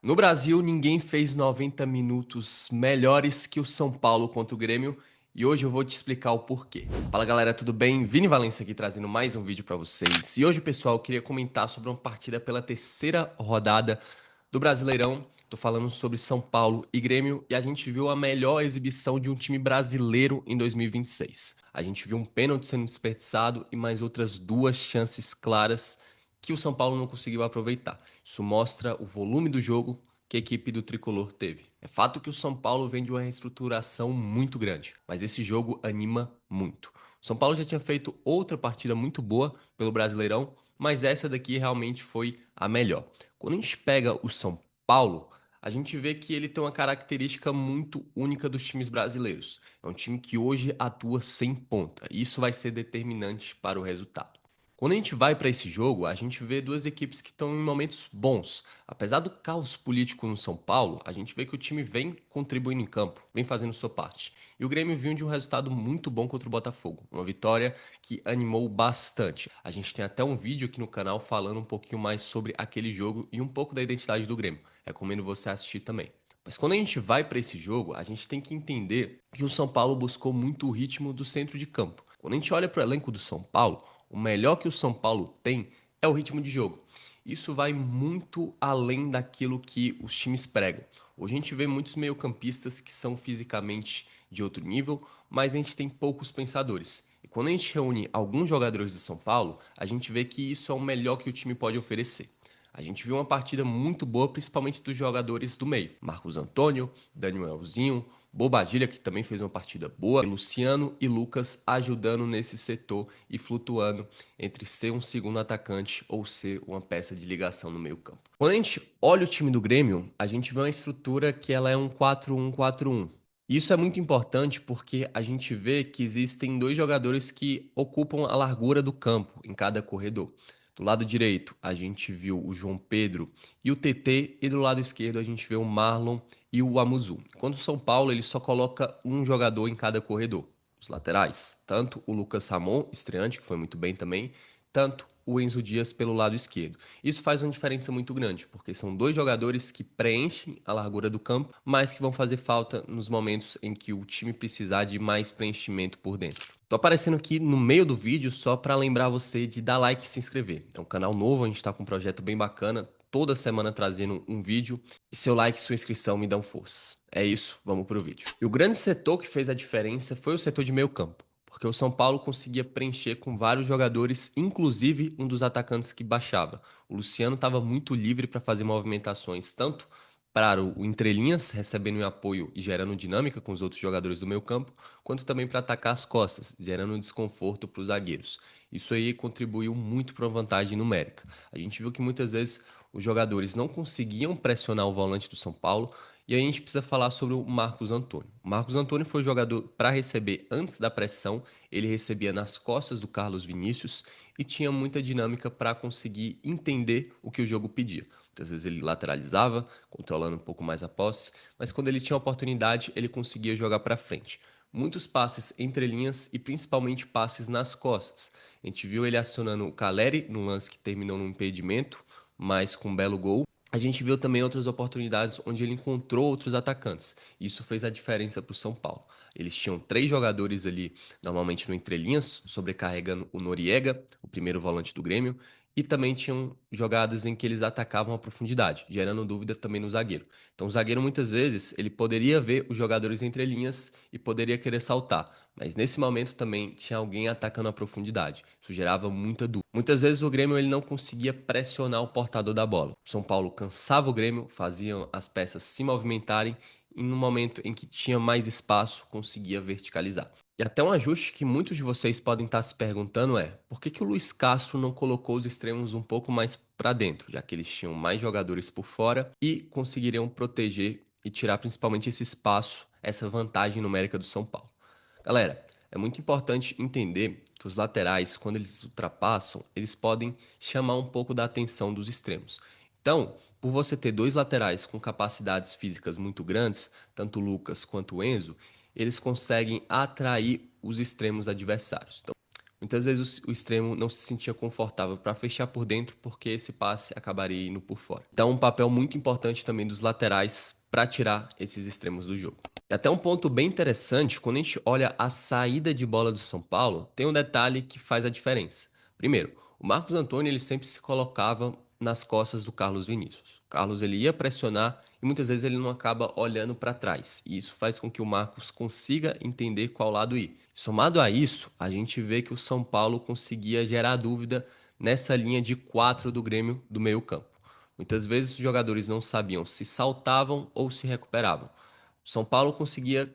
No Brasil, ninguém fez 90 minutos melhores que o São Paulo contra o Grêmio e hoje eu vou te explicar o porquê. Fala galera, tudo bem? Vini Valência aqui trazendo mais um vídeo para vocês. E hoje, pessoal, eu queria comentar sobre uma partida pela terceira rodada do Brasileirão. Tô falando sobre São Paulo e Grêmio e a gente viu a melhor exibição de um time brasileiro em 2026. A gente viu um pênalti sendo desperdiçado e mais outras duas chances claras que o São Paulo não conseguiu aproveitar. Isso mostra o volume do jogo que a equipe do Tricolor teve. É fato que o São Paulo vem de uma reestruturação muito grande, mas esse jogo anima muito. O São Paulo já tinha feito outra partida muito boa pelo Brasileirão, mas essa daqui realmente foi a melhor. Quando a gente pega o São Paulo, a gente vê que ele tem uma característica muito única dos times brasileiros. É um time que hoje atua sem ponta, e isso vai ser determinante para o resultado. Quando a gente vai para esse jogo, a gente vê duas equipes que estão em momentos bons. Apesar do caos político no São Paulo, a gente vê que o time vem contribuindo em campo, vem fazendo sua parte. E o Grêmio vinha de um resultado muito bom contra o Botafogo, uma vitória que animou bastante. A gente tem até um vídeo aqui no canal falando um pouquinho mais sobre aquele jogo e um pouco da identidade do Grêmio. Recomendo você assistir também. Mas quando a gente vai para esse jogo, a gente tem que entender que o São Paulo buscou muito o ritmo do centro de campo. Quando a gente olha para o elenco do São Paulo, o melhor que o São Paulo tem é o ritmo de jogo. Isso vai muito além daquilo que os times pregam. Hoje a gente vê muitos meio-campistas que são fisicamente de outro nível, mas a gente tem poucos pensadores. E quando a gente reúne alguns jogadores do São Paulo, a gente vê que isso é o melhor que o time pode oferecer. A gente viu uma partida muito boa, principalmente dos jogadores do meio. Marcos Antônio, Danielzinho, Bobadilha, que também fez uma partida boa, Luciano e Lucas ajudando nesse setor e flutuando entre ser um segundo atacante ou ser uma peça de ligação no meio-campo. Quando a gente olha o time do Grêmio, a gente vê uma estrutura que ela é um 4-1-4-1. Isso é muito importante porque a gente vê que existem dois jogadores que ocupam a largura do campo em cada corredor. Do lado direito, a gente viu o João Pedro e o TT, e do lado esquerdo a gente vê o Marlon e o Amuzu. Enquanto o São Paulo ele só coloca um jogador em cada corredor, os laterais. Tanto o Lucas Ramon, estreante, que foi muito bem também, tanto o Enzo Dias pelo lado esquerdo. Isso faz uma diferença muito grande, porque são dois jogadores que preenchem a largura do campo, mas que vão fazer falta nos momentos em que o time precisar de mais preenchimento por dentro. Tô aparecendo aqui no meio do vídeo só para lembrar você de dar like e se inscrever. É um canal novo, a gente está com um projeto bem bacana, toda semana trazendo um vídeo, e seu like e sua inscrição me dão forças. É isso, vamos pro vídeo. E o grande setor que fez a diferença foi o setor de meio campo, porque o São Paulo conseguia preencher com vários jogadores, inclusive um dos atacantes que baixava. O Luciano estava muito livre para fazer movimentações, tanto para o entrelinhas, recebendo um apoio e gerando dinâmica com os outros jogadores do meio campo, quanto também para atacar as costas, gerando um desconforto para os zagueiros. Isso aí contribuiu muito para a vantagem numérica. A gente viu que muitas vezes os jogadores não conseguiam pressionar o volante do São Paulo, e aí a gente precisa falar sobre o Marcos Antônio. O Marcos Antônio foi jogador para receber antes da pressão, ele recebia nas costas do Carlos Vinícius e tinha muita dinâmica para conseguir entender o que o jogo pedia. Muitas vezes ele lateralizava, controlando um pouco mais a posse, mas quando ele tinha oportunidade, ele conseguia jogar para frente. Muitos passes entre linhas e principalmente passes nas costas. A gente viu ele acionando o Caleri no lance que terminou no impedimento, mas com um belo gol. A gente viu também outras oportunidades onde ele encontrou outros atacantes. Isso fez a diferença para o São Paulo. Eles tinham três jogadores ali, normalmente no entrelinhas, sobrecarregando o Noriega, o primeiro volante do Grêmio, e também tinham jogadas em que eles atacavam a profundidade, gerando dúvida também no zagueiro. Então o zagueiro muitas vezes ele poderia ver os jogadores entre linhas e poderia querer saltar, mas nesse momento também tinha alguém atacando a profundidade. Isso gerava muita dúvida. Muitas vezes o Grêmio ele não conseguia pressionar o portador da bola. O São Paulo cansava o Grêmio, faziam as peças se movimentarem e no momento em que tinha mais espaço conseguia verticalizar. E até um ajuste que muitos de vocês podem estar se perguntando é: por que que o Luiz Castro não colocou os extremos um pouco mais para dentro, já que eles tinham mais jogadores por fora e conseguiriam proteger e tirar principalmente esse espaço, essa vantagem numérica do São Paulo. Galera, é muito importante entender que os laterais, quando eles ultrapassam, eles podem chamar um pouco da atenção dos extremos. Então, por você ter dois laterais com capacidades físicas muito grandes, tanto o Lucas quanto o Enzo, eles conseguem atrair os extremos adversários. Então, Muitas vezes o extremo não se sentia confortável para fechar por dentro porque esse passe acabaria indo por fora. Então, um papel muito importante também dos laterais para tirar esses extremos do jogo. E até um ponto bem interessante, quando a gente olha a saída de bola do São Paulo, tem um detalhe que faz a diferença. Primeiro, o Marcos Antônio ele sempre se colocava nas costas do Carlos Vinícius. O Carlos ele ia pressionar e muitas vezes ele não acaba olhando para trás. E isso faz com que o Marcos consiga entender qual lado ir. Somado a isso, a gente vê que o São Paulo conseguia gerar dúvida nessa linha de 4 do Grêmio do meio-campo. Muitas vezes os jogadores não sabiam se saltavam ou se recuperavam. O São Paulo conseguia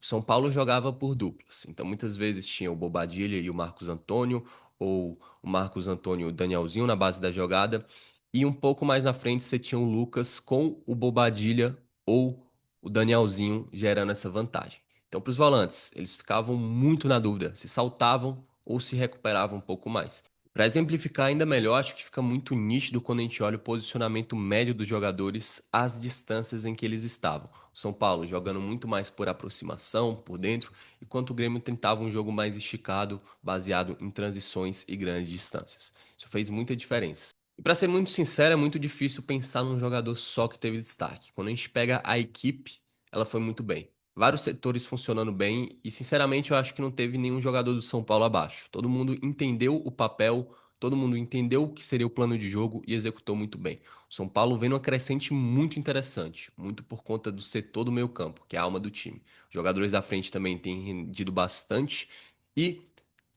São Paulo jogava por duplas, então muitas vezes tinha o Bobadilha e o Marcos Antônio, ou o Marcos Antônio e o Danielzinho na base da jogada, e um pouco mais na frente você tinha o Lucas com o Bobadilha ou o Danielzinho gerando essa vantagem. Então, para os volantes, eles ficavam muito na dúvida se saltavam ou se recuperavam um pouco mais. Para exemplificar ainda melhor, acho que fica muito nítido quando a gente olha o posicionamento médio dos jogadores às distâncias em que eles estavam. O São Paulo jogando muito mais por aproximação, por dentro, enquanto o Grêmio tentava um jogo mais esticado, baseado em transições e grandes distâncias. Isso fez muita diferença. E para ser muito sincero, é muito difícil pensar num jogador só que teve destaque. Quando a gente pega a equipe, ela foi muito bem. Vários setores funcionando bem e, sinceramente, eu acho que não teve nenhum jogador do São Paulo abaixo. Todo mundo entendeu o papel, todo mundo entendeu o que seria o plano de jogo e executou muito bem. O São Paulo vem numa crescente muito interessante, muito por conta do setor do meio-campo, que é a alma do time. Os jogadores da frente também têm rendido bastante e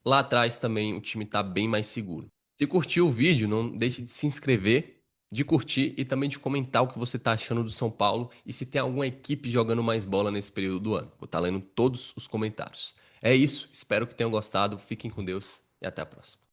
lá atrás também o time está bem mais seguro. Se curtiu o vídeo, não deixe de se inscrever, de curtir e também de comentar o que você está achando do São Paulo e se tem alguma equipe jogando mais bola nesse período do ano. Vou estar lendo todos os comentários. É isso, espero que tenham gostado, fiquem com Deus e até a próxima.